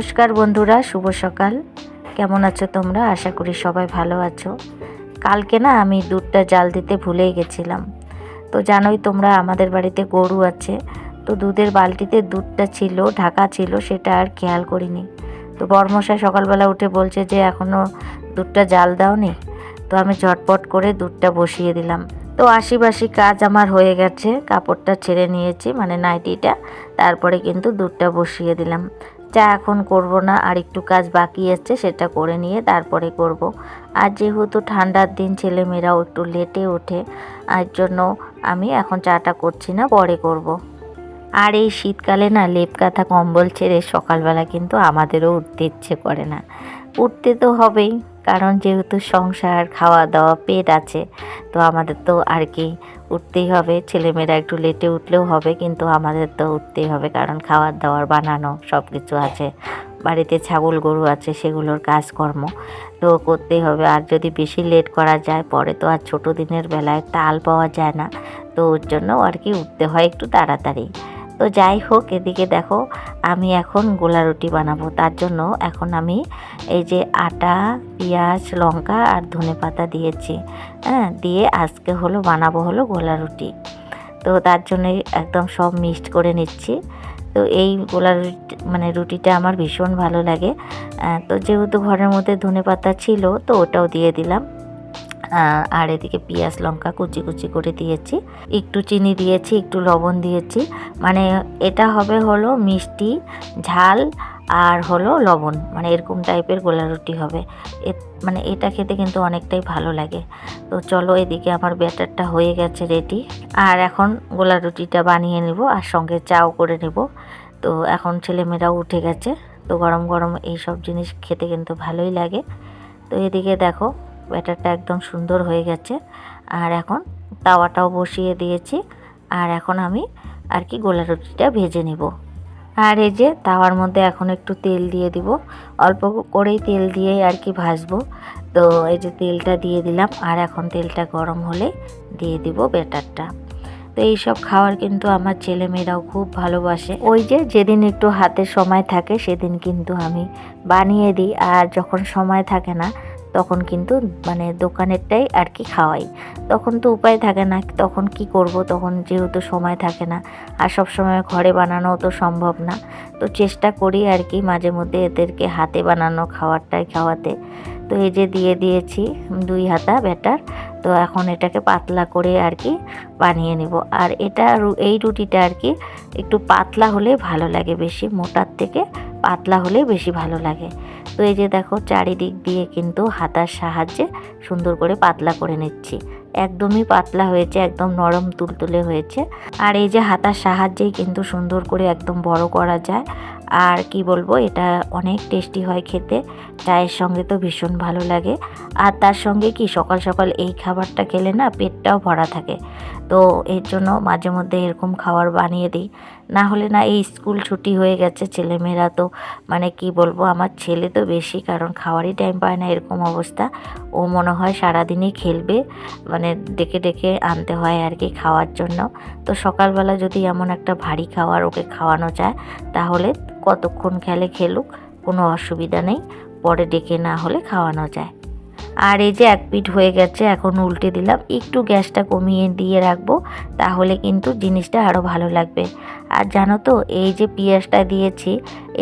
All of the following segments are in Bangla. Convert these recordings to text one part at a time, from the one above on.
নমস্কার বন্ধুরা, শুভ সকাল। কেমন আছো তোমরা? আশা করি সবাই ভালো আছো। কালকে না আমি দুধটা জাল দিতে ভুলেই গেছিলাম। তো জানোই তোমরা আমাদের বাড়িতে গরু আছে, তো দুধের বালতিতে দুধটা ছিল, ঢাকা ছিল, সেটা আর খেয়াল করিনি। তো বরমশাই সকালবেলা উঠে বলছে যে এখনও দুধটা জাল দাওনি। তো আমি ঝটপট করে দুধটা বসিয়ে দিলাম। তো আশিবাসি কাজ আমার হয়ে গেছে, কাপড়টা ছেড়ে নিয়েছি মানে নাইটিটা, তারপরে কিন্তু দুধটা বসিয়ে দিলাম। চা এখন করব না, আর একটু কাজ বাকি আছে, সেটা করে নিয়ে তারপরে করব। আর যেহেতু ঠান্ডার দিন, ছেলেমেয়েরাও একটু লেটে ওঠে, আর জন্য আমি এখন চাটা করছি না, পরে করব। আর এই শীতকালে না লেপ কাঁথা কম্বল ছেড়ে সকালবেলা কিন্তু আমাদেরও উঠতে ইচ্ছে করে না। উঠতে তো হবেই, কারণ যেহেতু সংসার, খাওয়া দাওয়া, পেট আছে, তো আমাদের তো আর কি উঠতেই হবে। ছেলেমেয়েরা একটু লেটে উঠলেও হবে, কিন্তু আমাদের তো উঠতেই হবে, কারণ খাবার দাওয়ার বানানো সব কিছু আছে। বাড়িতে ছাগল গরু আছে, সেগুলোর কাজকর্ম তো করতেই হবে। আর যদি বেশি লেট করা যায় পরে তো আর ছোটো দিনের বেলায় তাল পাওয়া যায় না, তো ওর জন্য আর কি উঠতে হয় একটু তাড়াতাড়ি। তো যাই হোক, এদিকে দেখো আমি এখন গোলা রুটি বানাবো। তার জন্য এখন আমি এই যে আটা, পেঁয়াজ, লঙ্কা আর ধনেপাতা দিয়েছি, দিয়ে আজকে বানাবো গোলা রুটি। তো তার জন্য একদম সব মিক্সড করে নিচ্ছি। তো এই গোলা রুটি মানে রুটিটা আমার ভীষণ ভালো লাগে। তো যেহেতু ঘরের মধ্যে ধনেপাতা ছিল, তো ওটাও দিয়ে দিলাম। আর এদিকে পেঁয়াজ লঙ্কা কুচি কুচি করে দিয়েছি, একটু চিনি দিয়েছি, একটু লবণ দিয়েছি। মানে এটা হবে মিষ্টি, ঝাল আর লবণ, মানে এরকম টাইপের গোলা রুটি হবে। মানে এটা খেতে কিন্তু অনেকটাই ভালো লাগে। তো চলো, এদিকে আমার ব্যাটারটা হয়ে গেছে রেডি। আর এখন গোলা রুটিটা বানিয়ে নেব, আর সঙ্গে চাও করে নেব। তো এখন ছেলেমেয়েরাও উঠে গেছে, তো গরম গরম এইসব জিনিস খেতে কিন্তু ভালোই লাগে। তো এদিকে দেখো ব্যাটারটা একদম সুন্দর হয়ে গেছে। আর এখন তাওয়াটাও বসিয়ে দিয়েছি, আর এখন আমি আর কি গোলা রুটিটা ভেজে নিব। আর এই যে তাওয়ার মধ্যে এখন একটু তেল দিয়ে দিব, অল্প করেই তেল দিয়ে আর কি ভাজবো। তো এই যে তেলটা দিয়ে দিলাম, আর এখন তেলটা গরম হলে দিয়ে দিব ব্যাটারটা। তো এইসব খাবার কিন্তু আমার ছেলেমেয়েরাও খুব ভালোবাসে। ওই যে যেদিন একটু হাতে সময় থাকে সেদিন কিন্তু আমি বানিয়ে দিই, আর যখন সময় থাকে না তখন কিন্তু মানে দোকানেরটাই আর কি খাওয়াই। তখন তো উপায় থাকে না, তখন কি করব, তখন যেহেতু সময় থাকে না, আর সব সময় ঘরে বানানো তো সম্ভব না। তো চেষ্টা করি আর কি মাঝে মধ্যে এদেরকে হাতে বানানো খাবারটাই খাওয়াতে। তো এই যে দিয়ে দিয়েছি 2 হাতা ব্যাটার। তো এখন এটাকে পাতলা করে আর কি বানিয়ে নেব। আর এই রুটিটা আর কি একটু পাতলা হলে ভালো লাগে, বেশি মোটার থেকে পাতলা হলে বেশি ভালো লাগে। তো এই যে দেখো চারিদিক দিয়ে কিন্তু হাতার সাহায্যে সুন্দর করে পাতলা করে নিচ্ছি। একদমই পাতলা হয়েছে, একদম নরম তুলতুলে হয়েছে। আর এই যে হাতার সাহায্যেই কিন্তু সুন্দর করে একদম বড় করা যায়। আর কি বলবো, এটা অনেক টেস্টি হয় খেতে, চায়ের সঙ্গে তো ভীষণ ভালো লাগে। আর তার সঙ্গে কি সকাল সকাল এই খাবারটা খেলে না পেটটাও ভরা থাকে। তো এর জন্য মাঝে মধ্যে এরকম খাবার বানিয়ে দিই। না হলে না এই স্কুল ছুটি হয়ে গেছে, ছেলেমেয়েরা তো মানে কি বলবো, আমার ছেলে তো বেশি, কারণ খাওয়ারই টাইম পায় না, এরকম অবস্থা। ও মনে হয় সারাদিনই খেলবে, মানে ডেকে ডেকে আনতে হয় আর কি খাওয়ার জন্য। তো সকালবেলা যদি এমন একটা ভারী খাবার ওকে খাওয়ানো যায়, তাহলে কতক্ষণ খেলুক, কোনো অসুবিধা নেই, পরে ডেকে না হলে খাওয়ানো যায়। আর এই যে এক পিঠ হয়ে গেছে, এখন উল্টে দিলাম, একটু গ্যাসটা কমিয়ে দিয়ে রাখবো, তাহলে কিন্তু জিনিসটা আরও ভালো লাগবে। আর জানো তো, এই যে পেঁয়াজটা দিয়েছি,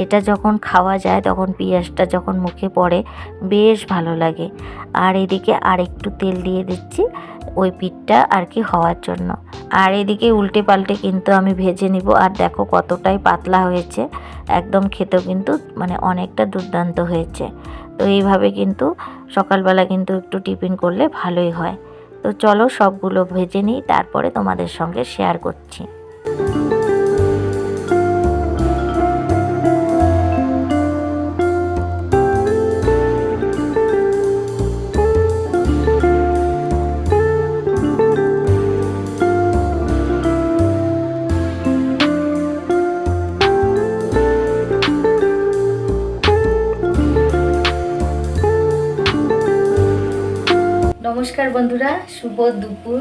এটা যখন খাওয়া যায় তখন পেঁয়াজটা যখন মুখে পড়ে বেশ ভালো লাগে। আর এদিকে আর একটু তেল দিয়ে দিচ্ছি ওই পিঠটা আর কি হওয়ার জন্য। আর এদিকে উল্টে পাল্টে কিন্তু আমি ভেজে নিব। আর দেখো কতটাই পাতলা হয়েছে, একদম খেতেও কিন্তু মানে অনেকটা দুর্দান্ত হয়েছে। তো এইভাবে কিন্তু সকালবেলা কিন্তু একটু টিফিন করলে ভালোই হয়। তো চলো সবগুলো ভেজে নিই, তারপরে তোমাদের সঙ্গে শেয়ার করছি। নমস্কার বন্ধুরা, শুভ দুপুর।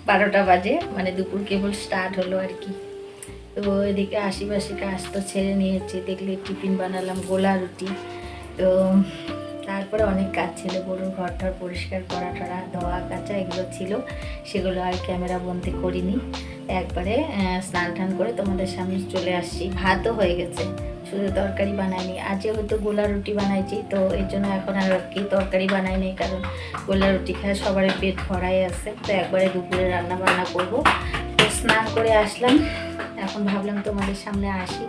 12টা বাজে, মানে দুপুর কেবল স্টার্ট হলো আর কি। তো এদিকে আশেপাশে কাজ তো ছেড়ে নিয়েছি, দেখলে টিফিন বানালাম গোলা রুটি। তো তারপরে অনেক কাজ ছিল, গরুর ঘরটার পরিষ্কার করা টরা ধোয়া কাচা এগুলো ছিল, সেগুলো আর ক্যামেরা বন্দি করিনি। একবারে স্নান টান করে তোমাদের সামনে চলে আসছি। ভাতও হয়ে গেছে, শুধু তরকারি বানাইনি। আজকে হয়তো গোলা রুটি বানাইছি, তো এর জন্য এখন আর কি তরকারি বানাইনি, কারণ গোলা রুটি খায় সবার পেট ভরাই আছে। তো একবারে দুপুরে রান্না বান্না করবো। তো স্নান করে আসলাম, এখন ভাবলাম তোমাদের সামনে আসি,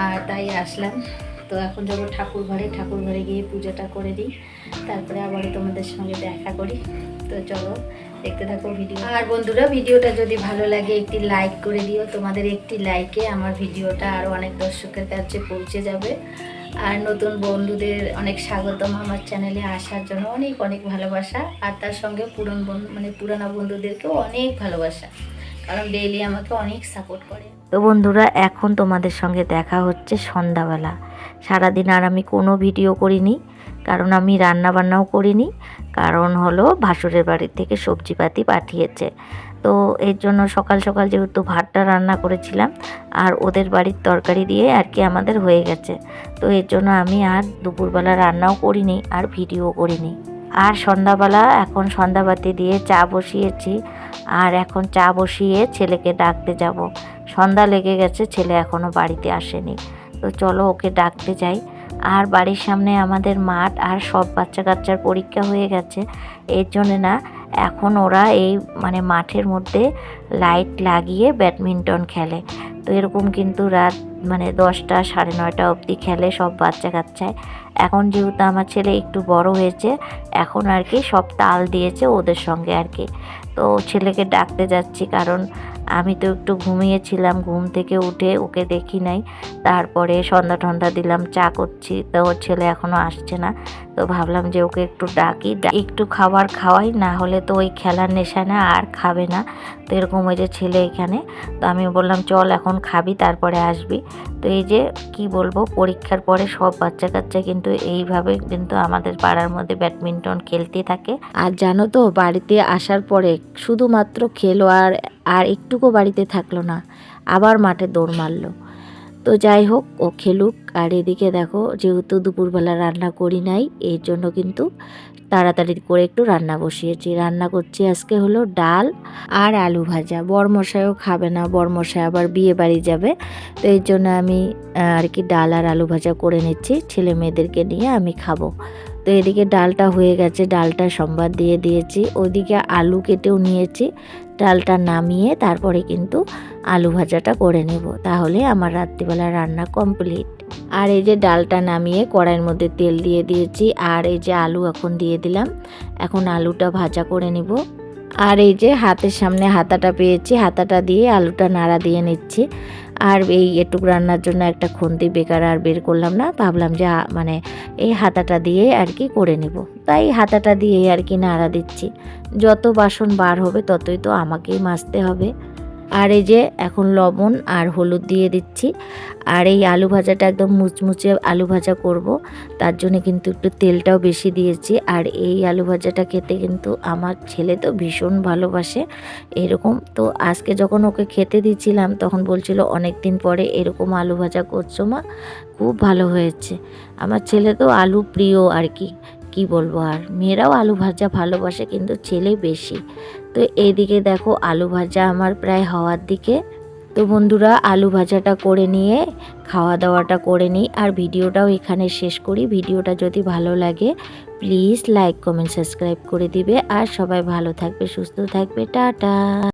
আর তাই আসলাম। তো এখন যাবো ঠাকুর ঘরে গিয়ে পূজাটা করে দিই, তারপরে আবার তোমাদের সঙ্গে দেখা করি। তো চলো দেখতে থাকো ভিডিও। আর বন্ধুরা, ভিডিওটা যদি ভালো লাগে একটি লাইক করে দিও, তোমাদের একটি লাইকে আমার ভিডিওটা আরও অনেক দর্শকের কাছে পৌঁছে যাবে। আর নতুন বন্ধুদের অনেক স্বাগতম আমার চ্যানেলে আসার জন্য, অনেক অনেক ভালোবাসা। আর তার সঙ্গে পুরানো বন্ধুদেরকেও অনেক ভালোবাসা, কারণ ডেইলি আমাকে অনেক সাপোর্ট করে। তো বন্ধুরা, এখন তোমাদের সঙ্গে দেখা হচ্ছে সন্ধ্যাবেলা। সারাদিন আর আমি কোনো ভিডিও করিনি, কারণ আমি রান্না বান্নাও করিনি, কারণ হলো ভাসুরের বাড়ি থেকে সবজিপাতি পাঠিয়েছে। তো এর জন্য সকাল সকাল যেহেতু ভাতটা রান্না করেছিলাম, আর ওদের বাড়ির তরকারি দিয়ে আর কি আমাদের হয়ে গেছে। তো এর জন্য আমি আর দুপুরবেলা রান্নাও করিনি আর ভিডিও করিনি। আর সন্ধ্যাবেলা এখন সন্ধ্যাবাতি দিয়ে চা বসিয়েছি, আর এখন চা বসিয়ে ছেলেকে ডাকতে যাব। সন্ধ্যা লেগে গেছে, ছেলে এখনও বাড়িতে আসেনি। তো চলো ওকে ডাকতে যাই। আর বাড়ির সামনে আমাদের মাঠ, আর সব বাচ্চা কাচ্চার পরীক্ষা হয়ে গেছে, এর জন্যে না এখন ওরা এই মাঠের মধ্যে লাইট লাগিয়ে ব্যাডমিন্টন খেলে। তো এরকম কিন্তু রাত 10টা 9:30 অবধি খেলে সব বাচ্চা কাচ্চায়। এখন যেহেতু আমার ছেলে একটু বড় হয়েছে, এখন আর কি সব তাল দিয়েছে ওদের সঙ্গে আর কি। তো ছেলেকে ডাকতে যাচ্ছি, কারণ আমি তো একটু ঘুমিয়েছিলাম, ঘুম থেকে উঠে ওকে দেখি নাই। তারপরে সন্ধ্যা টন্ধা দিলাম, চা করছি, তো ওর ছেলে এখনও আসছে না। তো ভাবলাম যে ওকে একটু ডাকি, একটু খাবার খাওয়াই, না হলে তো ওই খেলার নেশা না আর খাবে না। তো এরকম ওই যে ছেলে এখানে, তো আমি বললাম চল এখন খাবি তারপরে আসবি। তো এই যে কি বলবো, পরীক্ষার পরে সব বাচ্চা কাচ্চা কিন্তু এইভাবে কিন্তু আমাদের পাড়ার মধ্যে ব্যাডমিন্টন খেলতে থাকে। আর জানো তো, বাড়িতে আসার পরে শুধুমাত্র খেলো, আর একটুকু বাড়িতে থাকলো না, আবার মাঠে দৌড় মারলো। তো যাই হোক, ও খেলুক। আর এদিকে দেখো, যেহেতু দুপুরবেলা রান্না করি নাই, এর জন্য কিন্তু তাড়াতাড়ি করে একটু রান্না বসিয়েছি। রান্না করছি আজকে হলো ডাল আর আলু ভাজা। বরমশাইও খাবে না, বরমশাই আবার বিয়ে বাড়ি যাবে। তো এই জন্য আমি আর কি ডাল আর আলু ভাজা করে নিচ্ছি, ছেলে মেয়েদেরকে নিয়ে আমি খাবো। তো এদিকে ডালটা হয়ে গেছে, ডালটা সম্বাদ দিয়ে দিয়েছি। ওইদিকে আলু কেটেও নিয়েছি, ডালটা নামিয়ে তারপরে কিন্তু আলু ভাজাটা করে নেব, তাহলে আমার রাত্রিবেলা রান্না কমপ্লিট। আর এই যে ডালটা নামিয়ে কড়াইয়ের মধ্যে তেল দিয়ে দিয়েছি, আর এই যে আলু এখন দিয়ে দিলাম। এখন আলুটা ভাজা করে নিব। আর এই যে হাতের সামনে হাতাটা পেয়েছি, হাতাটা দিয়ে আলুটা নাড়া দিয়ে নিচ্ছি। আর এই এটুক রান্নার জন্য একটা খুন্তি বেকার আর বের করলাম না, ভাবলাম যে এই হাতাটা দিয়ে আর কি করে নিব, তাই হাতাটা দিয়ে আর কি নাড়া দিচ্ছি। যত বাসন বার হবে ততই তো আমাকেই মাজতে হবে। আর এই যে এখন লবণ আর হলুদ দিয়ে দিচ্ছি। আর এই আলু ভাজাটা একদম মুচমুচে আলু ভাজা করব, তার জন্য কিন্তু একটু তেলটাও বেশি দিয়েছি। আর এই আলু ভাজাটা খেতে কিন্তু আমার ছেলে তো ভীষণ ভালোবাসে এরকম। তো আজকে যখন ওকে খেতে দিচ্ছিলাম, তখন বলছিল অনেক দিন পরে এরকম আলু ভাজা করছো মা, খুব ভালো হয়েছে। আমার ছেলে তো আলু প্রিয় আর কি বলবো। আর মেয়েরাও আলু ভাজা ভালোবাসে, কিন্তু ছেলে বেশি। তো এইদিকে দেখো আলু ভাজা আমার প্রায় হওয়ার দিকে। তো বন্ধুরা, আলু ভাজাটা করে নিয়ে খাওয়া দাওয়াটা করে নিই, আর ভিডিওটাও এখানে শেষ করি। ভিডিওটা যদি ভালো লাগে প্লিজ লাইক কমেন্ট সাবস্ক্রাইব করে দিবে, আর সবাই ভালো থাকবে, সুস্থ থাকবে, টাটা।